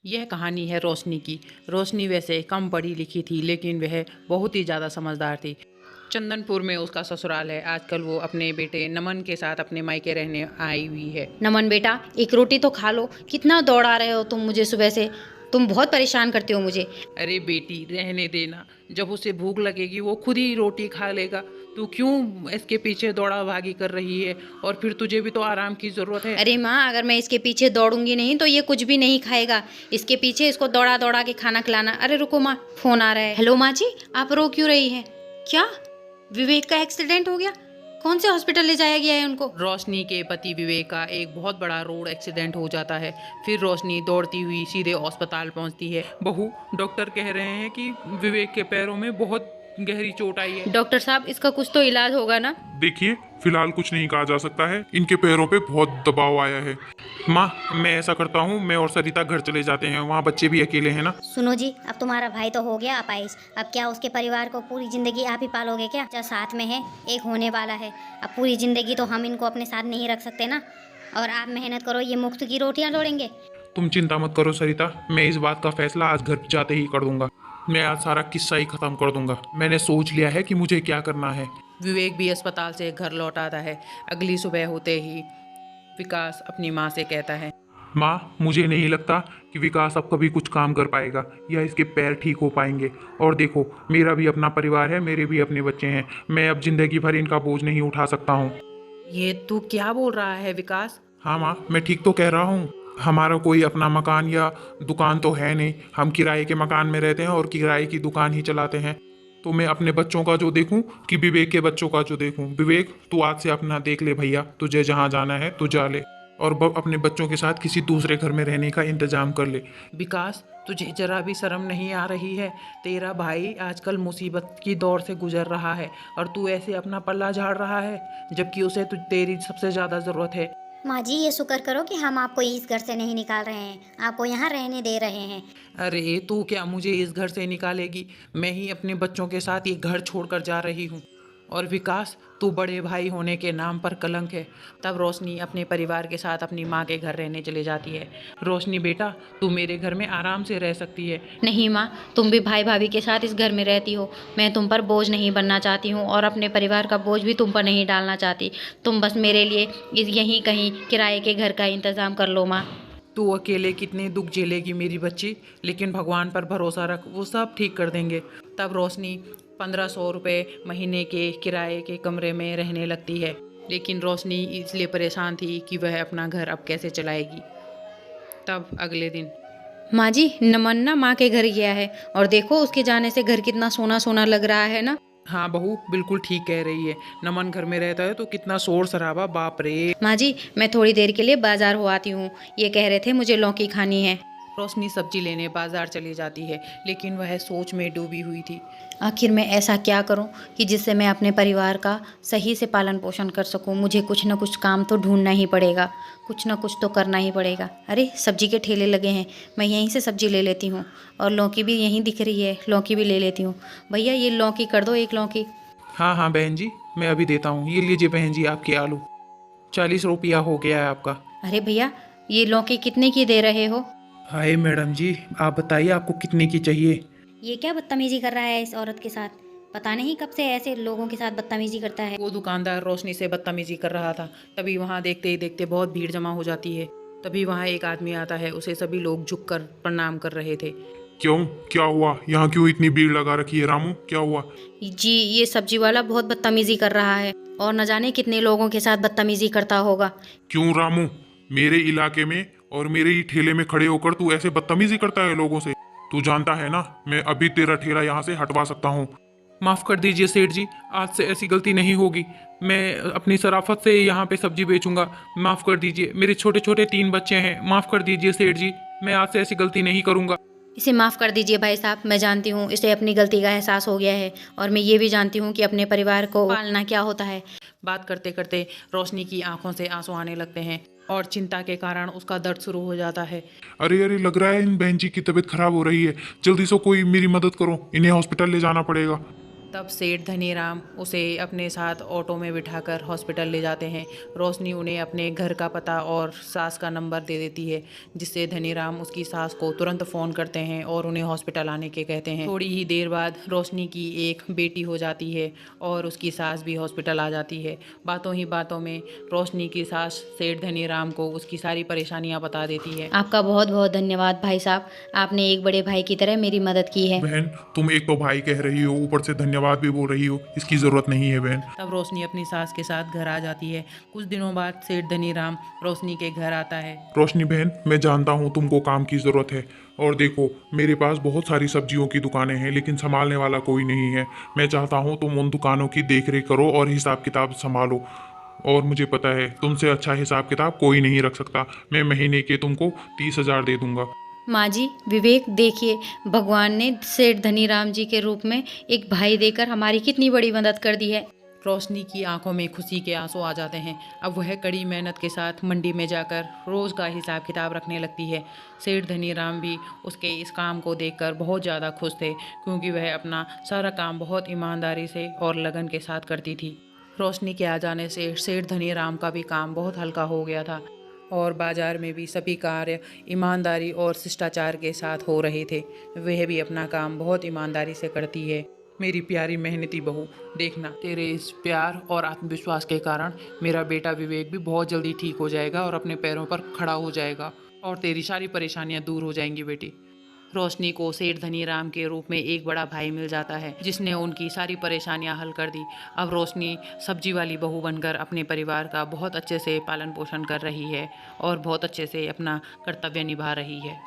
यह कहानी है रोशनी की। रोशनी वैसे कम पढ़ी लिखी थी, लेकिन वह बहुत ही ज़्यादा समझदार थी। चंदनपुर में उसका ससुराल है। आजकल वो अपने बेटे नमन के साथ अपने मायके रहने आई हुई है। नमन बेटा, एक रोटी तो खा लो। कितना दौड़ा रहे हो तुम मुझे सुबह से। तुम बहुत परेशान करते हो मुझे। अरे बेटी, रहने देना। जब उसे भूख लगेगी वो खुद ही रोटी खा लेगा। तू क्यों इसके पीछे दौड़ा भागी कर रही है? और फिर तुझे भी तो आराम की ज़रूरत है। अरे माँ, अगर मैं इसके पीछे दौड़ूंगी नहीं तो ये कुछ भी नहीं खाएगा। इसके पीछे इसको दौड़ा दौड़ा के खाना खिलाना। अरे रुको माँ, फोन आ रहा है। हेलो माँ जी, आप रो क्यों रही हैं? क्या विवेक का एक्सीडेंट हो गया? कौन से हॉस्पिटल ले जाया गया है उनको? रोशनी के पति विवेक का एक बहुत बड़ा रोड एक्सीडेंट हो जाता है। फिर रोशनी दौड़ती हुई सीधे अस्पताल पहुंचती है। बहू, डॉक्टर कह रहे हैं कि विवेक के पैरों में बहुत गहरी चोट आई है। डॉक्टर साहब, इसका कुछ तो इलाज होगा ना? देखिए, फिलहाल कुछ नहीं कहा जा सकता है। इनके पैरों पे बहुत दबाव आया है। माँ, मैं ऐसा करता हूँ, मैं और सरिता घर चले जाते हैं। वहाँ बच्चे भी अकेले हैं ना। सुनो जी, अब तुम्हारा भाई तो हो गया अपाहिज। अब क्या उसके परिवार को पूरी जिंदगी आप ही पालोगे क्या? जो साथ में है, एक होने वाला है। अब पूरी जिंदगी तो हम इनको अपने साथ नहीं रख सकते ना। और आप मेहनत करो, ये मुफ्त की रोटियां तोड़ेंगे। तुम चिंता मत करो सरिता, मैं इस बात का फैसला आज घर जाते ही कर दूंगा। मैं आज सारा किस्सा ही खत्म कर दूंगा। मैंने सोच लिया है कि मुझे क्या करना है। विवेक भी अस्पताल से घर लौट आता है। अगली सुबह होते ही विकास अपनी माँ से कहता है, माँ, मुझे नहीं लगता कि विकास अब कभी कुछ काम कर पाएगा या इसके पैर ठीक हो पाएंगे। और देखो, मेरा भी अपना परिवार है, मेरे भी अपने बच्चे हैं। मैं अब जिंदगी भर इनका बोझ नहीं उठा सकता हूँ। ये तू क्या बोल रहा है विकास? हाँ माँ, मैं ठीक तो कह रहा हूँ। हमारा कोई अपना मकान या दुकान तो है नहीं। हम किराए के मकान में रहते हैं और किराए की दुकान ही चलाते हैं। तो मैं अपने बच्चों का जो देखूं कि विवेक के बच्चों का जो देखूं। विवेक, तू आज से अपना देख ले भैया, तुझे जहाँ जाना है तू जा ले। और अपने बच्चों के साथ किसी दूसरे घर में रहने का इंतजाम कर ले। विकास, तुझे जरा भी शर्म नहीं आ रही है? तेरा भाई आजकल मुसीबत की दौर से गुजर रहा है और तू ऐसे अपना पल्ला झाड़ रहा है, जबकि उसे तेरी सबसे ज़्यादा ज़रूरत है। माँ जी, ये शुक्र करो कि हम आपको इस घर से नहीं निकाल रहे हैं, आपको यहाँ रहने दे रहे हैं। अरे तू क्या मुझे इस घर से निकालेगी? मैं ही अपने बच्चों के साथ ये घर छोड़कर जा रही हूँ। और विकास, तू बड़े भाई होने के नाम पर कलंक है। तब रोशनी अपने परिवार के साथ अपनी माँ के घर रहने चली जाती है। रोशनी बेटा, तू मेरे घर में आराम से रह सकती है। नहीं माँ, तुम भी भाई भाभी के साथ इस घर में रहती हो। मैं तुम पर बोझ नहीं बनना चाहती हूँ और अपने परिवार का बोझ भी तुम पर नहीं डालना चाहती। तुम बस मेरे लिए यहीं कहीं किराए के घर का इंतज़ाम कर लो माँ। तू अकेले कितने दुख झेलेगी मेरी बच्ची, लेकिन भगवान पर भरोसा रख, वो सब ठीक कर देंगे। तब रोशनी 1500 रुपये महीने के किराए के कमरे में रहने लगती है। लेकिन रोशनी इसलिए परेशान थी कि वह अपना घर अब कैसे चलाएगी। तब अगले दिन माँ जी, नमन ना माँ के घर गया है और देखो उसके जाने से घर कितना सोना सोना लग रहा है ना। हाँ बहू, बिल्कुल ठीक कह रही है। नमन घर में रहता है तो कितना शोर शराबा, बाप रे। माँ जी, मैं थोड़ी देर के लिए बाजार हो आती हूँ। ये कह रहे थे मुझे लौकी खानी है। रोशनी सब्जी लेने बाजार चली जाती है, लेकिन वह सोच में डूबी हुई थी। आखिर मैं ऐसा क्या करूं कि जिससे मैं अपने परिवार का सही से पालन पोषण कर सकूं। मुझे कुछ ना कुछ काम तो ढूंढना ही पड़ेगा, कुछ ना कुछ तो करना ही पड़ेगा। अरे सब्जी के ठेले लगे हैं, मैं यहीं से सब्जी ले लेती हूँ। और लौकी भी यहीं दिख रही है, लौकी भी ले लेती हूँ। भैया ये लौकी कर दो, एक लौकी। हाँ हाँ बहन जी, मैं अभी देता हूँ। ये लीजिए बहन जी, आपके आलू। 40 रुपया हो गया है आपका। अरे भैया, ये लौकी कितने की दे रहे हो? हाय मैडम जी, आप बताइए आपको कितने की चाहिए। ये क्या बदतमीजी कर रहा है इस औरत के साथ? पता नहीं कब से ऐसे लोगों के साथ बदतमीजी करता है। वो दुकानदार रोशनी से बदतमीजी कर रहा था। तभी वहाँ देखते ही देखते बहुत भीड़ जमा हो जाती है। तभी वहाँ एक आदमी आता है, उसे सभी लोग झुककर प्रणाम कर रहे थे। क्यों, क्या हुआ? यहाँ क्यों इतनी भीड़ लगा रखी है रामू? क्या हुआ? जी, ये सब्जी वाला बहुत बदतमीजी कर रहा है और न जाने कितने लोगों के साथ बदतमीजी करता होगा। क्यों रामू? मेरे इलाके में और मेरे ही ठेले में खड़े होकर तू ऐसे बदतमीजी करता है लोगों से? तू जानता है ना, मैं अभी तेरा ठेला यहाँ से हटवा सकता हूँ। माफ़ कर दीजिए सेठ जी, आज से ऐसी गलती नहीं होगी। मैं अपनी शराफत से यहाँ पे सब्जी बेचूंगा। माफ़ कर दीजिए, मेरे छोटे छोटे 3 बच्चे हैं। माफ़ कर दीजिए सेठ जी, मैं आज से ऐसी गलती नहीं करूँगा। इसे माफ़ कर दीजिए भाई साहब। मैं जानती हूँ इसे अपनी गलती का एहसास हो गया है और मैं ये भी जानती हूँ कि अपने परिवार को पालना क्या होता है। बात करते करते रोशनी की आंखों से आंसू आने लगते हैं और चिंता के कारण उसका दर्द शुरू हो जाता है। अरे अरे, लग रहा है इन बहन जी की तबीयत खराब हो रही है। जल्दी से कोई मेरी मदद करो, इन्हें हॉस्पिटल ले जाना पड़ेगा। तब सेठ धनीराम उसे अपने साथ ऑटो में बिठाकर हॉस्पिटल ले जाते हैं। रोशनी उन्हें अपने घर का पता और सास का नंबर दे देती है, जिससे धनीराम उसकी सास को तुरंत फ़ोन करते हैं और उन्हें हॉस्पिटल आने के कहते हैं। थोड़ी ही देर बाद रोशनी की एक बेटी हो जाती है और उसकी सास भी हॉस्पिटल आ जाती है। बातों ही बातों में रोशनी की सास सेठ धनीराम को उसकी सारी परेशानियाँ बता देती है। आपका बहुत बहुत धन्यवाद भाई साहब, आपने एक बड़े भाई की तरह मेरी मदद की है। बहन, तुम एक तो भाई कह रही हो, ऊपर से धन्यवाद भी बोल रही हो, इसकी जरूरत नहीं है बहन। तब रोशनी अपनी सास के साथ घर आ जाती है। कुछ दिनों बाद सेठ धनीराम रोशनी के घर आता है। रोशनी बहन, मैं जानता हूँ तुमको काम की ज़रूरत है, और देखो मेरे पास बहुत सारी सब्जियों की दुकानें हैं, लेकिन संभालने वाला कोई नहीं है। मैं चाहता हूँ तुम उन दुकानों की देखरेख करो और हिसाब किताब संभालो, और मुझे पता है तुमसे अच्छा हिसाब किताब कोई नहीं रख सकता। मैं महीने के तुमको 30,000 दे दूंगा। माँ जी, विवेक देखिए, भगवान ने सेठ धनीराम जी के रूप में एक भाई देकर हमारी कितनी बड़ी मदद कर दी है। रोशनी की आंखों में खुशी के आंसू आ जाते हैं। अब वह कड़ी मेहनत के साथ मंडी में जाकर रोज़ का हिसाब किताब रखने लगती है। सेठ धनीराम भी उसके इस काम को देखकर बहुत ज़्यादा खुश थे, क्योंकि वह अपना सारा काम बहुत ईमानदारी से और लगन के साथ करती थी। रोशनी के आ जाने से सेठ धनीराम का भी काम बहुत हल्का हो गया था, और बाजार में भी सभी कार्य ईमानदारी और शिष्टाचार के साथ हो रहे थे। वह भी अपना काम बहुत ईमानदारी से करती है। मेरी प्यारी मेहनती बहू, देखना तेरे इस प्यार और आत्मविश्वास के कारण मेरा बेटा विवेक भी बहुत जल्दी ठीक हो जाएगा और अपने पैरों पर खड़ा हो जाएगा, और तेरी सारी परेशानियां दूर हो जाएंगी बेटी। रोशनी को सेठ धनीराम के रूप में एक बड़ा भाई मिल जाता है, जिसने उनकी सारी परेशानियां हल कर दी। अब रोशनी सब्जी वाली बहू बनकर अपने परिवार का बहुत अच्छे से पालन पोषण कर रही है और बहुत अच्छे से अपना कर्तव्य निभा रही है।